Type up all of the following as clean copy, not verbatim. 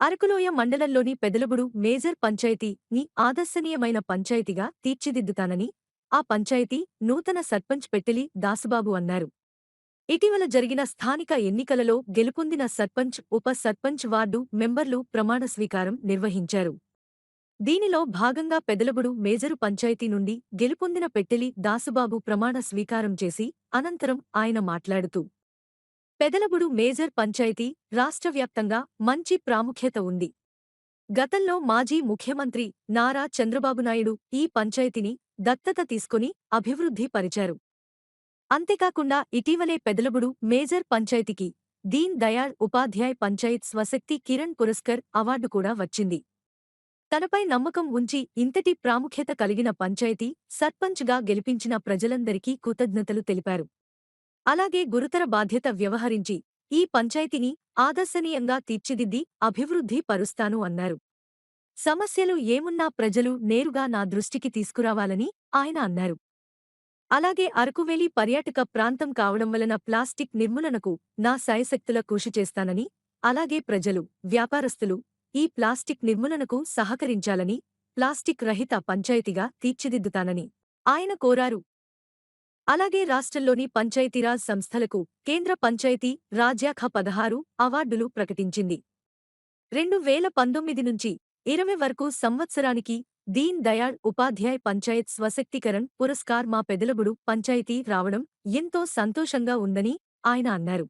అరకులోయ మండలంలోని పెదలబుడు మేజర్ పంచాయతీని ఆదర్శనీయమైన పంచాయతీగా తీర్చిదిద్దుతానని ఆ పంచాయతీ నూతన సర్పంచ్ పెట్టెలి దాసుబాబు అన్నారు. ఇటీవల జరిగిన స్థానిక ఎన్నికలలో గెలుపొందిన సర్పంచ్, ఉప సర్పంచ్, వార్డు మెంబర్లు ప్రమాణ స్వీకారం నిర్వహించారు. దీనిలో భాగంగా పెదలబుడు మేజరు పంచాయతీ నుండి గెలుపొందిన పెట్టెలి దాసుబాబు ప్రమాణ స్వీకారం చేసి అనంతరం ఆయన మాట్లాడుతూ, పెదలబుడు మేజర్ పంచాయతీ రాష్ట్రవ్యాప్తంగా మంచి ప్రాముఖ్యత ఉంది. గతంలో మాజీ ముఖ్యమంత్రి నారా చంద్రబాబునాయుడు ఈ పంచాయతీని దత్తత తీసుకుని అభివృద్ధి పరిచారు. అంతేకాకుండా ఇటీవలే పెదలబుడు మేజర్ పంచాయతీకి దీన్ దయాళ్ ఉపాధ్యాయ్ పంచాయత్ స్వశక్తి కిరణ్ పురస్కర్ అవార్డు కూడా వచ్చింది. తనపై నమ్మకం ఉంచి ఇంతటి ప్రాముఖ్యత కలిగిన పంచాయతీ సర్పంచ్గా గెలిపించిన ప్రజలందరికీ కృతజ్ఞతలు తెలిపారు. అలాగే గురుతర బాధ్యత వ్యవహరించి ఈ పంచాయతీని ఆదర్శనీయంగా తీర్చిదిద్ది అభివృద్ధి పరుస్తాను అన్నారు. సమస్యలు ఏమున్నా ప్రజలు నేరుగా నా దృష్టికి తీసుకురావాలని ఆయన అన్నారు. అలాగే అరకువేలి పర్యాటక ప్రాంతం కావడం వలన ప్లాస్టిక్ నిర్మూలనకు నా శాయశక్తుల కృషి చేస్తానని, అలాగే ప్రజలు, వ్యాపారస్తులు ఈ ప్లాస్టిక్ నిర్మూలనకు సహకరించాలని, ప్లాస్టిక్ రహిత పంచాయతీగా తీర్చిదిద్దుతానని ఆయన కోరారు. అలాగే రాష్ట్రంలోని పంచాయతీరాజ్ సంస్థలకు కేంద్ర పంచాయతీ రాజ్శాఖ 16 అవార్డులు ప్రకటించింది. 2019 నుంచి 20 వరకు సంవత్సరానికి దీన్ దయాళ్ ఉపాధ్యాయ్ పంచాయత్ స్వశక్తీకరణ్ పురస్కార్ మా పెదలబుడు పంచాయతీ రావడం ఎంతో సంతోషంగా ఉందని ఆయన అన్నారు.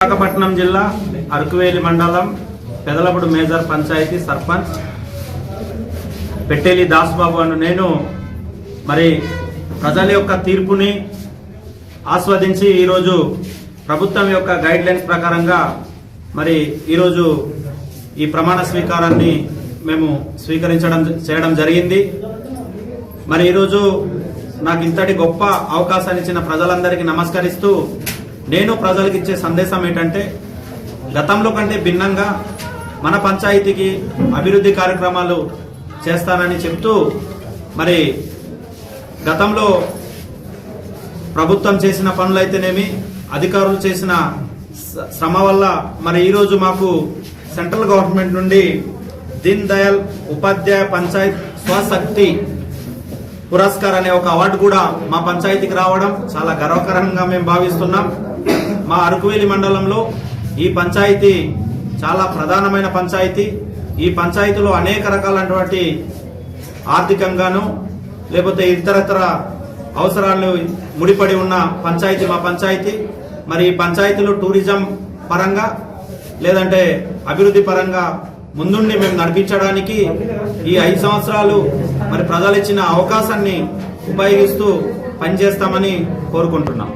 విశాఖపట్నం జిల్లా అరకువేలి మండలం పెదలబుడు మేజర్ పంచాయతీ సర్పంచ్ పెట్టెలి దాసుబాబు అను నేను ప్రజల యొక్క తీర్పుని ఆస్వాదించి ఈరోజు ప్రభుత్వం యొక్క గైడ్ లైన్స్ ప్రకారంగా ఈరోజు ఈ ప్రమాణ స్వీకారాన్ని మేము చేయడం జరిగింది. ఈరోజు నాకు ఇంతటి గొప్ప అవకాశాన్ని ఇచ్చిన ప్రజలందరికీ నమస్కరిస్తూ నేను ప్రజలకు ఇచ్చే సందేశం ఏంటంటే, గతంలో కంటే భిన్నంగా మన పంచాయతీకి అభివృద్ధి కార్యక్రమాలు చేస్తానని చెప్తూ గతంలో ప్రభుత్వం చేసిన పనులైతేనేమి, అధికారులు చేసిన శ్రమ వల్ల ఈరోజు మాకు సెంట్రల్ గవర్నమెంట్ నుండి దీన్ దయాళ్ ఉపాధ్యాయ పంచాయత్ స్వశక్తి పురస్కార్ అనే ఒక అవార్డు కూడా మా పంచాయతీకి రావడం చాలా గర్వకారణంగా మేము భావిస్తున్నాం. మా అరకువేలి మండలంలో ఈ పంచాయతీ చాలా ప్రధానమైన పంచాయతీ. ఈ పంచాయతీలో అనేక రకాలైనటువంటి ఆర్థికంగాను లేకపోతే ఇతరత్ర అవసరాలు ముడిపడి ఉన్న పంచాయతీ మా పంచాయతీ. ఈ పంచాయతీలో టూరిజం పరంగా లేదంటే అభివృద్ధి పరంగా ముందుండి మేము నడిపించడానికి ఈ 5 సంవత్సరాలు ప్రజలు ఇచ్చిన అవకాశాన్ని ఉపయోగిస్తూ పనిచేస్తామని కోరుకుంటున్నాం.